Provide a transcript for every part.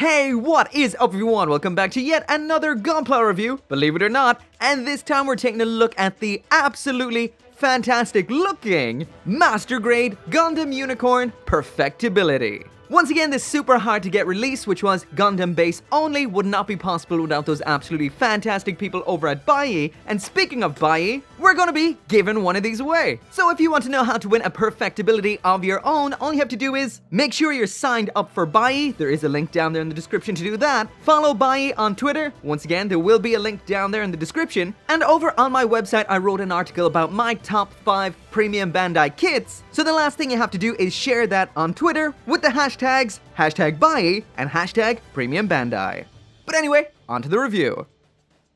Hey, what is up everyone? Welcome back to yet another Gunpla review, believe it or not, and this time we're taking a look at the absolutely fantastic looking Master Grade Gundam Unicorn Perfectibility. Once again, this super hard to get release, which was Gundam base only, would not be possible without those absolutely fantastic people over at Bai. And speaking of Bai, we're gonna be giving one of these away. So if you want to know how to win a perfectibility of your own, all you have to do is make sure you're signed up for Bai. There is a link down there in the description to do that. Follow Bai on Twitter. Once again, there will be a link down there in the description. And over on my website, I wrote an article about my top 5 premium Bandai kits. So the last thing you have to do is share that on Twitter with the hashtags #Bai and #Premium Bandai. But anyway, on to the review.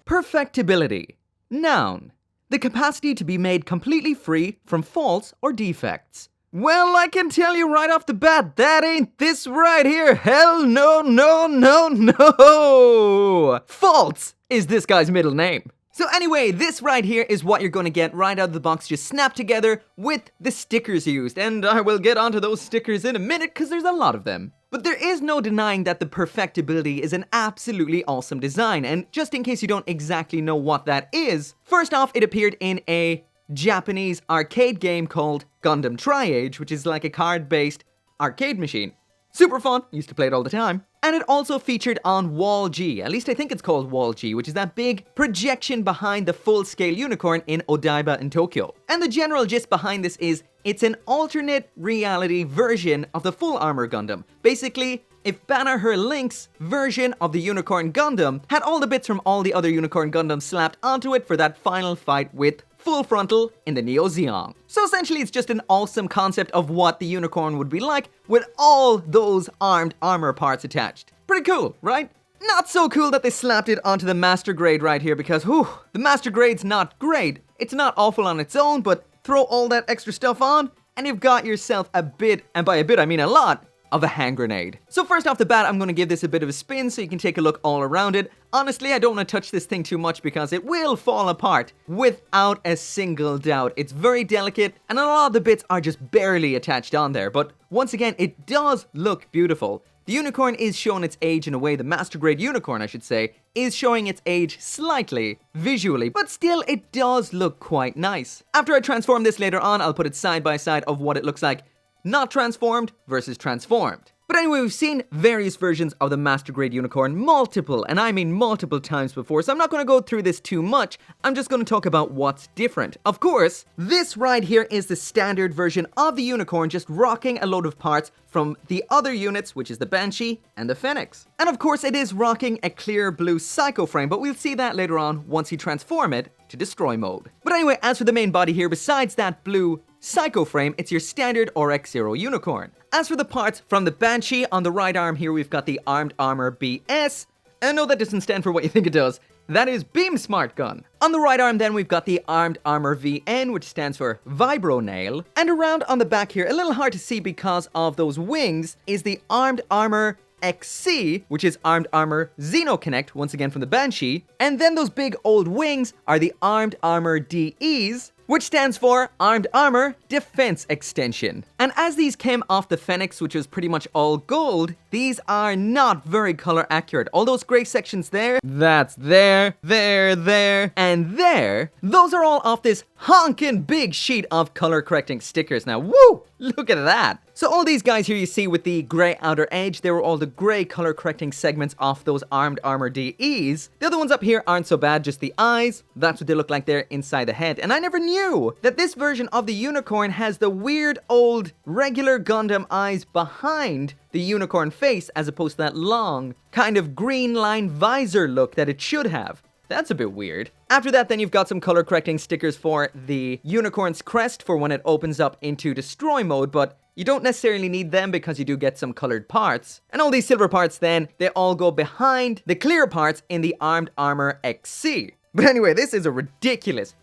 Perfectibility. Noun. The capacity to be made completely free from faults or defects. Well, I can tell you right off the bat, that ain't this right here. Hell no, no, no, no. Faults is this guy's middle name. So anyway, this right here is what you're going to get right out of the box, just snapped together with the stickers used. And I will get onto those stickers in a minute because there's a lot of them. But there is no denying that the Perfectibility is an absolutely awesome design. And just in case you don't exactly know what that is, first off, it appeared in a Japanese arcade game called Gundam Tri-Age, which is like a card-based arcade machine. Super fun, used to play it all the time. And it also featured on Wall G, at least I think it's called Wall G, which is that big projection behind the full-scale unicorn in Odaiba in Tokyo. And the general gist behind this is, it's an alternate reality version of the Full Armor Gundam. Basically, if Banner Link's version of the Unicorn Gundam had all the bits from all the other Unicorn Gundams slapped onto it for that final fight with Full Frontal in the Neo Zeon. So essentially it's just an awesome concept of what the unicorn would be like with all those armed armor parts attached. Pretty cool, right? Not so cool that they slapped it onto the Master Grade right here because, whew, the Master Grade's not great. It's not awful on its own, but throw all that extra stuff on and you've got yourself a bit, and by a bit I mean a lot, of a hand grenade. So first off the bat, I'm going to give this a bit of a spin so you can take a look all around it. Honestly, I don't want to touch this thing too much because it will fall apart without a single doubt. It's very delicate and a lot of the bits are just barely attached on there. But once again, it does look beautiful. The unicorn is showing its age in a way, the Master Grade unicorn, I should say, is showing its age slightly, visually, but still it does look quite nice. After I transform this later on, I'll put it side by side of what it looks like not transformed versus transformed. But anyway, we've seen various versions of the Master Grade Unicorn multiple, and I mean multiple times before, so I'm not going to go through this too much. I'm just going to talk about what's different. Of course, this right here is the standard version of the Unicorn, just rocking a load of parts from the other units, which is the Banshee and the Phoenix. And of course, it is rocking a clear blue Psycho frame, but we'll see that later on once you transform it to Destroy mode. But anyway, as for the main body here, besides that blue Psycho frame, it's your standard RX-0 Unicorn. As for the parts from the Banshee, on the right arm here we've got the Armed Armor BS. And no, that doesn't stand for what you think it does. That is Beam Smart Gun. On the right arm then we've got the Armed Armor VN, which stands for Vibro Nail. And around on the back here, a little hard to see because of those wings, is the Armed Armor XC, which is Armed Armor Xenoconnect, once again from the Banshee. And then those big old wings are the Armed Armor DEs, which stands for Armed Armor Defense Extension. And as these came off the Phoenix, which was pretty much all gold, these are not very color accurate. All those gray sections there, that's there, and there, those are all off this honkin' big sheet of color correcting stickers. Now, woo! Look at that. So all these guys here you see with the gray outer edge, they were all the gray color correcting segments off those Armed Armor DEs. The other ones up here aren't so bad, just the eyes. That's what they look like there inside the head. And I never knew that this version of the Unicorn has the weird old regular Gundam eyes behind the unicorn face as opposed to that long kind of green line visor look that it should have. That's a bit weird. After that, then you've got some color correcting stickers for the unicorn's crest for when it opens up into Destroy mode, but you don't necessarily need them because you do get some colored parts. And all these silver parts then, they all go behind the clear parts in the Armed Armor XC. But anyway, this is a ridiculous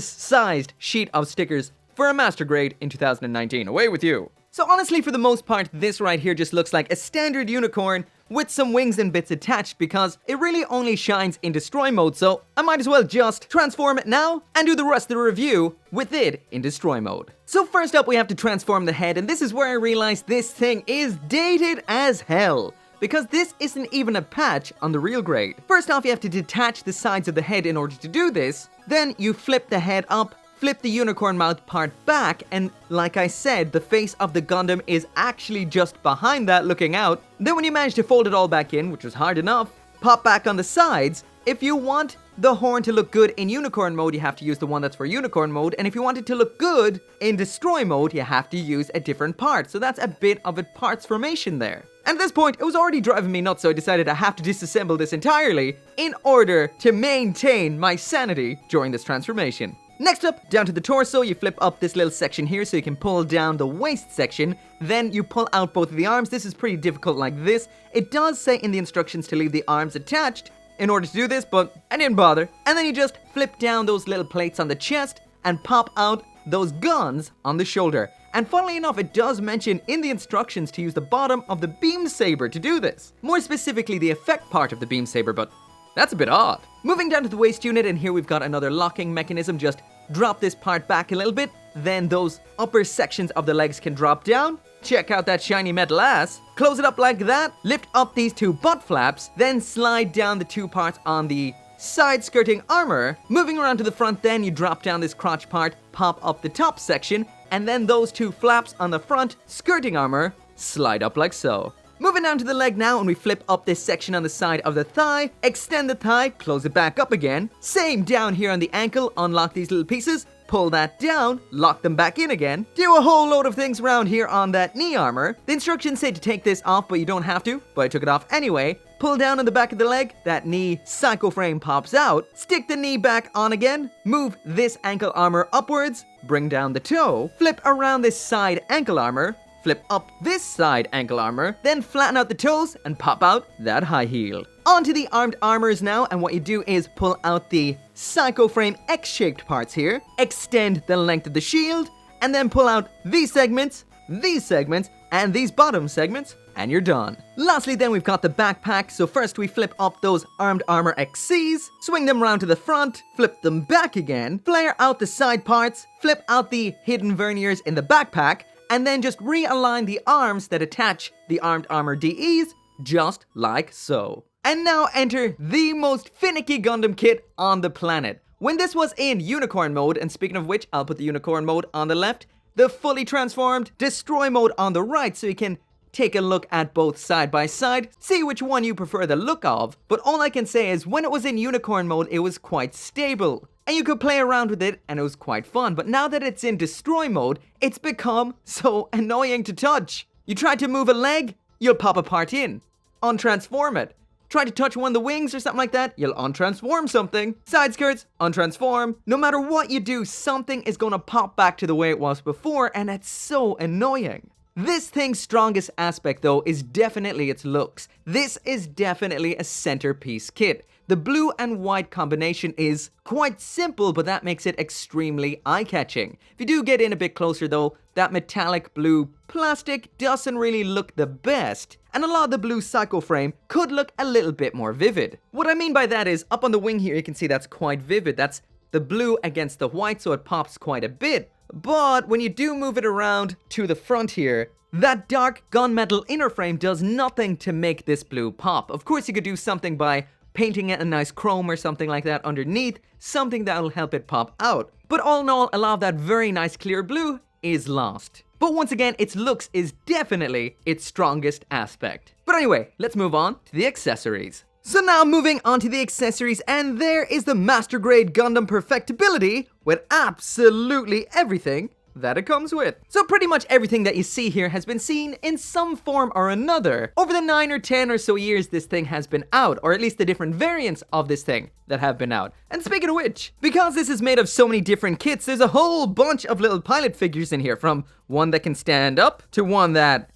sized sheet of stickers for a Master Grade in 2019. Away with you. So honestly, for the most part, this right here just looks like a standard unicorn with some wings and bits attached because it really only shines in Destroy mode, so I might as well just transform it now and do the rest of the review with it in Destroy mode. So first up, we have to transform the head, and this is where I realized this thing is dated as hell. because this isn't even a patch on the real grade. First off, you have to detach the sides of the head in order to do this. Then you flip the head up, flip the unicorn mouth part back, and like I said, the face of the Gundam is actually just behind that looking out. Then when you manage to fold it all back in, which was hard enough, pop back on the sides. If you want the horn to look good in unicorn mode, you have to use the one that's for unicorn mode, and if you want it to look good in destroy mode, you have to use a different part. So that's a bit of a parts formation there. And at this point, it was already driving me nuts, so I decided I have to disassemble this entirely in order to maintain my sanity during this transformation. Next up, down to the torso, you flip up this little section here so you can pull down the waist section. Then you pull out both of the arms. This is pretty difficult like this. It does say in the instructions to leave the arms attached in order to do this, but I didn't bother. And then you just flip down those little plates on the chest and pop out those guns on the shoulder. And funnily enough, it does mention in the instructions to use the bottom of the beam saber to do this. More specifically, the effect part of the beam saber, but that's a bit odd. Moving down to the waist unit, and here we've got another locking mechanism. Just drop this part back a little bit, then those upper sections of the legs can drop down. Check out that shiny metal ass. Close it up like that, lift up these two butt flaps, then slide down the two parts on the side skirting armor. Moving around to the front, then you drop down this crotch part, pop up the top section, and then those two flaps on the front skirting armor slide up like so. Moving down to the leg now, and we flip up this section on the side of the thigh, extend the thigh, close it back up again. Same down here on the ankle, unlock these little pieces, pull that down, lock them back in again. Do a whole load of things around here on that knee armor. The instructions say to take this off, but you don't have to, but I took it off anyway. Pull down on the back of the leg, that knee psycho frame pops out. Stick the knee back on again, move this ankle armor upwards, bring down the toe, flip around this side ankle armor, flip up this side ankle armor, then flatten out the toes and pop out that high heel. Onto the armed armors now, and what you do is pull out the psycho frame X-shaped parts here, extend the length of the shield, and then pull out these segments, and these bottom segments, and you're done. Lastly then, we've got the backpack. So first we flip up those armed armor XCs, swing them around to the front, flip them back again, flare out the side parts, flip out the hidden verniers in the backpack, and then just realign the arms that attach the armed armor DEs, just like so. And now enter the most finicky Gundam kit on the planet. When this was in Unicorn mode, and speaking of which, I'll put the Unicorn mode on the left, the fully transformed Destroy mode on the right, so you can take a look at both side by side, see which one you prefer the look of. But all I can say is when it was in Unicorn mode, it was quite stable, and you could play around with it, and it was quite fun. But now that it's in Destroy mode, it's become so annoying to touch. You try to move a leg, you'll pop a part in. Untransform it. Try to touch one of the wings or something like that, you'll untransform something. Side skirts, untransform. No matter what you do, something is gonna pop back to the way it was before, and it's so annoying. This thing's strongest aspect though is definitely its looks. This is definitely a centerpiece kit. The blue and white combination is quite simple, but that makes it extremely eye-catching. If you do get in a bit closer though, that metallic blue plastic doesn't really look the best, and a lot of the blue psycho frame could look a little bit more vivid. What I mean by that is, up on the wing here you can see that's quite vivid. That's the blue against the white, so it pops quite a bit. But when you do move it around to the front here, that dark gunmetal inner frame does nothing to make this blue pop. Of course you could do something by painting it a nice chrome or something like that underneath, something that'll help it pop out. But all in all, a lot of that very nice clear blue is lost. But once again, its looks is definitely its strongest aspect. But anyway, let's move on to the accessories. So now moving on to the accessories, and there is the Master Grade Gundam Perfectibility with absolutely everything that it comes with. So pretty much everything that you see here has been seen in some form or another over the 9 or 10 or so years this thing has been out, or at least the different variants of this thing that have been out. And speaking of which, because this is made of so many different kits, there's a whole bunch of little pilot figures in here, from one that can stand up to one that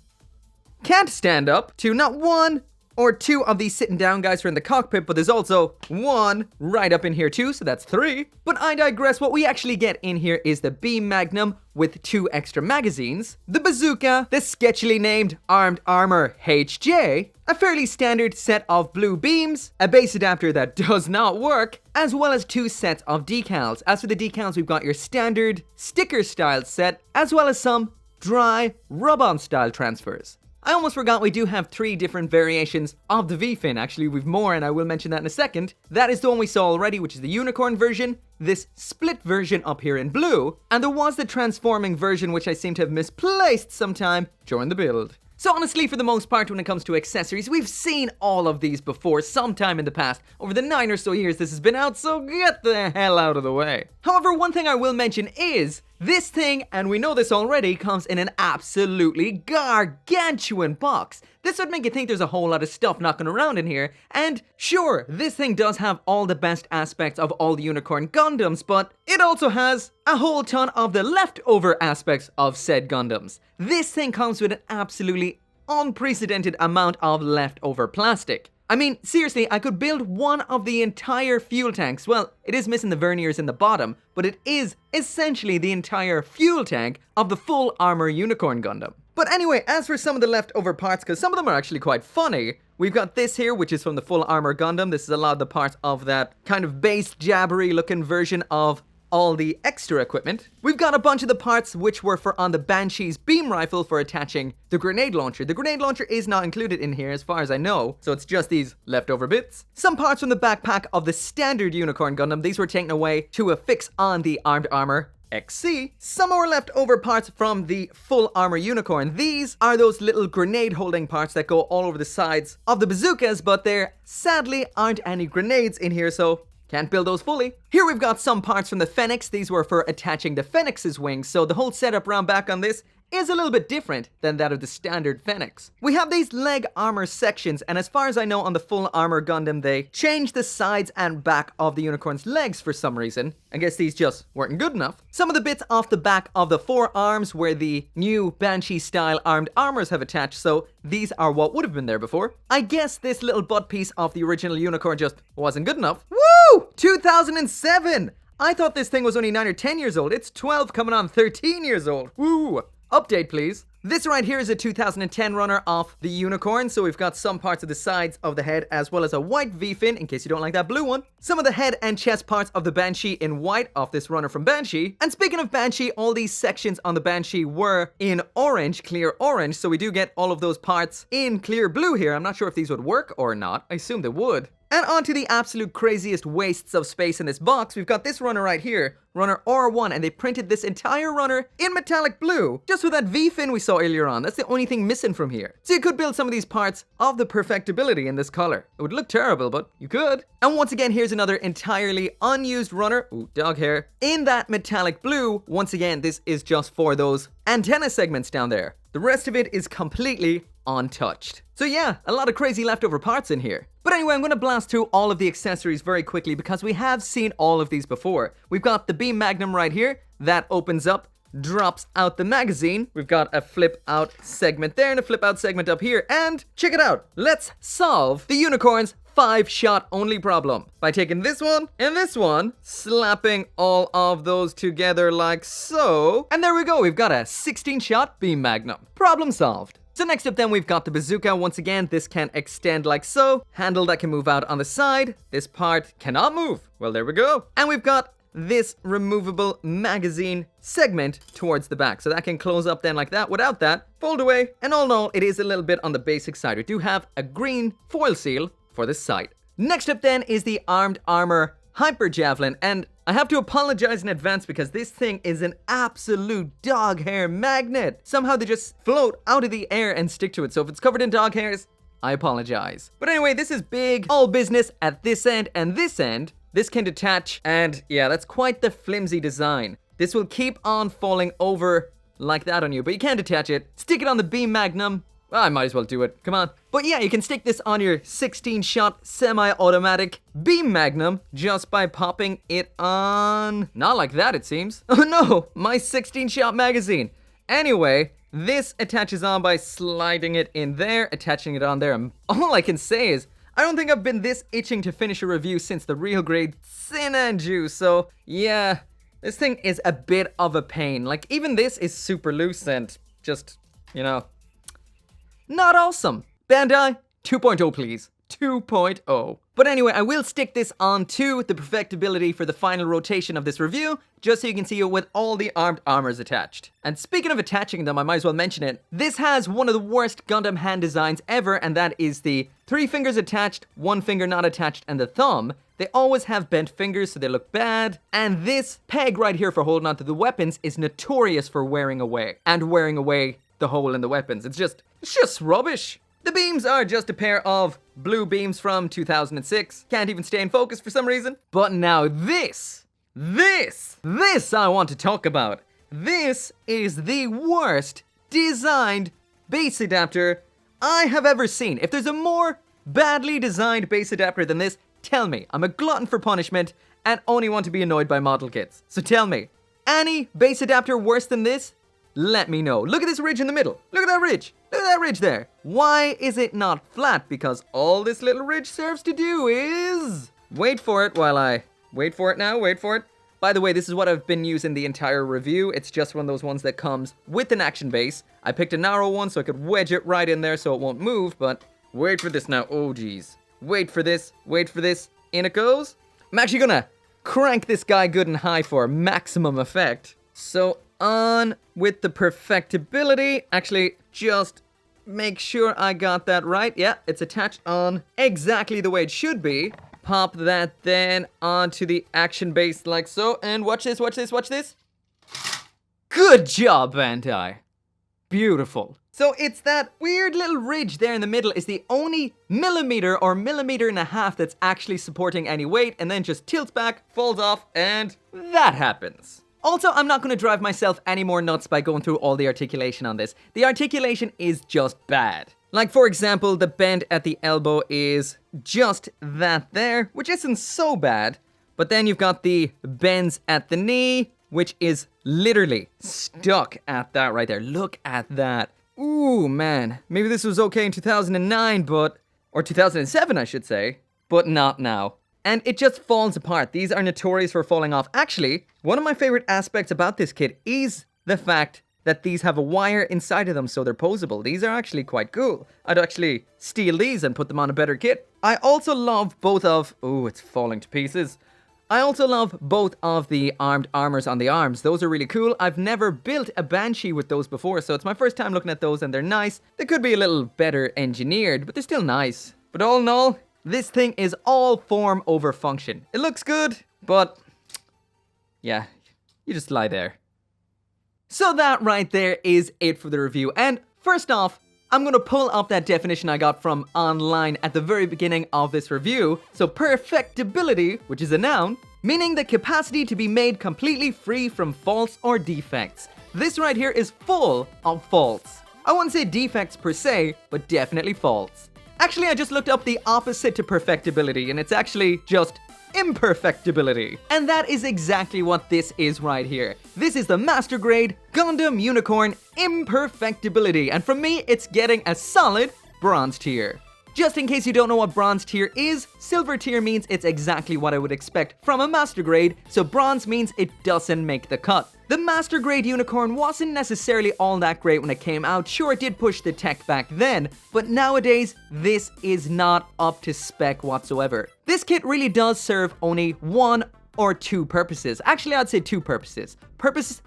can't stand up to not one or two of these sitting down guys who are in the cockpit, but there's also one right up in here too, so that's 3. But I digress. What we actually get in here is the Beam Magnum with 2 extra magazines, the bazooka, the sketchily named Armed Armor HJ, a fairly standard set of blue beams, a base adapter that does not work, as well as 2 sets of decals. As for the decals, we've got your standard sticker style set, as well as some dry rub-on style transfers. I almost forgot we do have 3 different variations of the V-fin. Actually, we've more, and I will mention that in a second. That is the one we saw already, which is the Unicorn version, this split version up here in blue, and there was the transforming version, which I seem to have misplaced sometime during the build. So honestly, for the most part, when it comes to accessories, we've seen all of these before sometime in the past. Over the 9 or so years this has been out, so get the hell out of the way. However, one thing I will mention is, this thing, and we know this already, comes in an absolutely gargantuan box. This would make you think there's a whole lot of stuff knocking around in here, and sure, this thing does have all the best aspects of all the Unicorn Gundams, but it also has a whole ton of the leftover aspects of said Gundams. This thing comes with an absolutely unprecedented amount of leftover plastic. I mean, seriously, I could build one of the entire fuel tanks. Well, it is missing the verniers in the bottom, but it is essentially the entire fuel tank of the full armor Unicorn Gundam. But anyway, as for some of the leftover parts, because some of them are actually quite funny, we've got this here, which is from the full armor Gundam. This is a lot of the parts of that kind of base jabbery looking version of all the extra equipment. We've got a bunch of the parts which were for on the Banshee's beam rifle for attaching the grenade launcher. The grenade launcher is not included in here as far as I know, so it's just these leftover bits. Some parts from the backpack of the standard Unicorn Gundam, these were taken away to affix on the armed armor XC. Some more leftover parts from the full armor Unicorn. These are those little grenade holding parts that go all over the sides of the bazookas, but there sadly aren't any grenades in here, so can't build those fully. Here we've got some parts from the Phoenix. These were for attaching the Phoenix's wings, so the whole setup round back on this is a little bit different than that of the standard Phoenix. We have these leg armor sections, and as far as I know on the full armor Gundam, they changed the sides and back of the Unicorn's legs for some reason. I guess these just weren't good enough. Some of the bits off the back of the forearms where the new Banshee-style armed armors have attached, so these are what would have been there before. I guess this little butt piece of the original Unicorn just wasn't good enough. Woo! 2007! I thought this thing was only 9 or 10 years old. It's 12 coming on 13 years old. Woo! Update, please. This right here is a 2010 runner of the Unicorn, so we've got some parts of the sides of the head as well as a white V-fin, in case you don't like that blue one. Some of the head and chest parts of the Banshee in white off this runner from Banshee. And speaking of Banshee, all these sections on the Banshee were in orange, clear orange, so we do get all of those parts in clear blue here. I'm not sure if these would work or not. I assume they would. And onto the absolute craziest wastes of space in this box, we've got this runner right here, runner R1, and they printed this entire runner in metallic blue, just with that V-fin we saw earlier on. That's the only thing missing from here. So you could build some of these parts of the Perfectibility in this color. It would look terrible, but you could. And once again, here's another entirely unused runner, ooh, dog hair, in that metallic blue. Once again, this is just for those antenna segments down there. The rest of it is completely untouched. So yeah, a lot of crazy leftover parts in here. But anyway, I'm going to blast through all of the accessories very quickly because we have seen all of these before. We've got the beam magnum right here that opens up, drops out the magazine. We've got a flip out segment there and a flip out segment up here. And check it out. Let's solve the Unicorn's 5-shot only problem by taking this one and this one, slapping all of those together like so. And there we go. We've got a 16-shot beam magnum. Problem solved. So next up then we've got the bazooka. Once again, this can extend like so. Handle that can move out on the side. This part cannot move. Well, there we go. And we've got this removable magazine segment towards the back. So that can close up then like that without that. Fold away. And all in all, it is a little bit on the basic side. We do have a green foil seal for this side. Next up then is the armed armor hyper javelin, and I have to apologize in advance because this thing is an absolute dog hair magnet. Somehow they just float out of the air and stick to it, so if it's covered in dog hairs, I apologize. But anyway, this is big, all business at this end and this end. This can detach, and yeah, that's quite the flimsy design. This will keep on falling over like that on you, but you can detach it. Stick it on the beam magnum. Well, I might as well do it. Come on. But yeah, you can stick this on your 16-shot semi-automatic beam magnum just by popping it on. Not like that, it seems. Oh no, my 16-shot magazine. Anyway, this attaches on by sliding it in there, attaching it on there. And all I can say is, I don't think I've been this itching to finish a review since the real grade Sin and Juice. So yeah, this thing is a bit of a pain. Like even this is super loose and just, you know, not awesome. Bandai, 2.0 please. 2.0. But anyway, I will stick this onto the Perfectibility for the final rotation of this review, just so you can see it with all the armed armors attached. And speaking of attaching them, I might as well mention it. This has one of the worst Gundam hand designs ever, and that is the 3 fingers attached, 1 finger not attached, and the thumb. They always have bent fingers, so they look bad. And this peg right here for holding onto the weapons is notorious for wearing away. And wearing away the hole in the weapons. It's just rubbish. The beams are just a pair of blue beams from 2006. Can't even stay in focus for some reason. But now this I want to talk about. This is the worst designed base adapter I have ever seen. If there's a more badly designed base adapter than this, tell me. I'm a glutton for punishment and only want to be annoyed by model kits. So tell me, any base adapter worse than this? Let me know. Look at this ridge in the middle. Look at that ridge. Look at that ridge there. Why is it not flat? Because all this little ridge serves to do is... Wait for it while I... Wait for it now. Wait for it. By the way, this is what I've been using the entire review. It's just one of those ones that comes with an action base. I picked a narrow one so I could wedge it right in there so it won't move, but wait for this now. Oh, geez. Wait for this. Wait for this. In it goes. I'm actually gonna crank this guy good and high for maximum effect. So... on with the Perfectibility. Actually, just make sure I got that right. Yeah, it's attached on exactly the way it should be. Pop that then onto the action base like so. And watch this, watch this, watch this. Good job, Bandai. Beautiful. So it's that weird little ridge there in the middle is the only millimeter or millimeter and a half that's actually supporting any weight, and then just tilts back, falls off, and that happens. Also, I'm not going to drive myself any more nuts by going through all the articulation on this. The articulation is just bad. Like, for example, the bend at the elbow is just that there, which isn't so bad. But then you've got the bends at the knee, which is literally stuck at that right there. Look at that. Ooh, man. Maybe this was okay in 2009, but... or 2007, I should say. But not now. And it just falls apart. These are notorious for falling off. Actually, one of my favorite aspects about this kit is the fact that these have a wire inside of them so they're posable. These are actually quite cool. I'd actually steal these and put them on a better kit. I also love both of... ooh, it's falling to pieces. I also love both of the armed armors on the arms. Those are really cool. I've never built a Banshee with those before, so it's my first time looking at those and they're nice. They could be a little better engineered, but they're still nice. But all in all... this thing is all form over function. It looks good, but yeah, you just lie there. So that right there is it for the review. And first off, I'm gonna pull up that definition I got from online at the very beginning of this review. So perfectibility, which is a noun, meaning the capacity to be made completely free from faults or defects. This right here is full of faults. I wouldn't say defects per se, but definitely faults. Actually, I just looked up the opposite to perfectibility, and it's actually just imperfectibility. And that is exactly what this is right here. This is the Master Grade Gundam Unicorn Imperfectibility, and from me, it's getting a solid bronze tier. Just in case you don't know what bronze tier is, silver tier means it's exactly what I would expect from a Master Grade, so bronze means it doesn't make the cut. The Master Grade Unicorn wasn't necessarily all that great when it came out. Sure, it did push the tech back then, but nowadays, this is not up to spec whatsoever. This kit really does serve only one or two purposes. Actually, I'd say two purposes.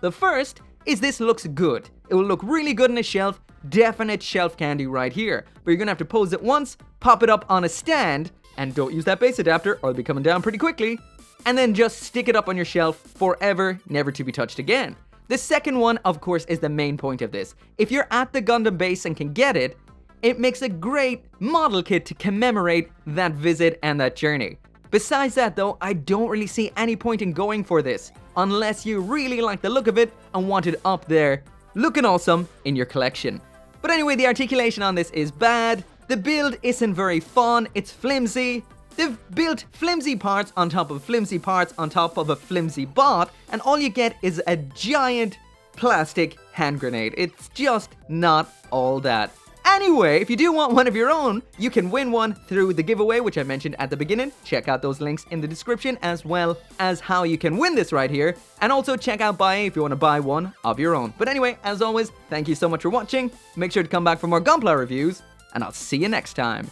The first is this looks good. It will look really good on a shelf, definite shelf candy right here. But you're gonna have to pose it once, pop it up on a stand, and don't use that base adapter or it'll be coming down pretty quickly. And then just stick it up on your shelf forever, never to be touched again. The second one, of course, is the main point of this. If you're at the Gundam base and can get it, it makes a great model kit to commemorate that visit and that journey. Besides that though, I don't really see any point in going for this, unless you really like the look of it and want it up there, looking awesome in your collection. But anyway, the articulation on this is bad, the build isn't very fun, it's flimsy. They've built flimsy parts on top of flimsy parts on top of a flimsy bot, and all you get is a giant plastic hand grenade. It's just not all that. Anyway, if you do want one of your own, you can win one through the giveaway, which I mentioned at the beginning. Check out those links in the description, as well as how you can win this right here. And also check out Buy if you want to buy one of your own. But anyway, as always, thank you so much for watching. Make sure to come back for more Gunpla reviews, and I'll see you next time.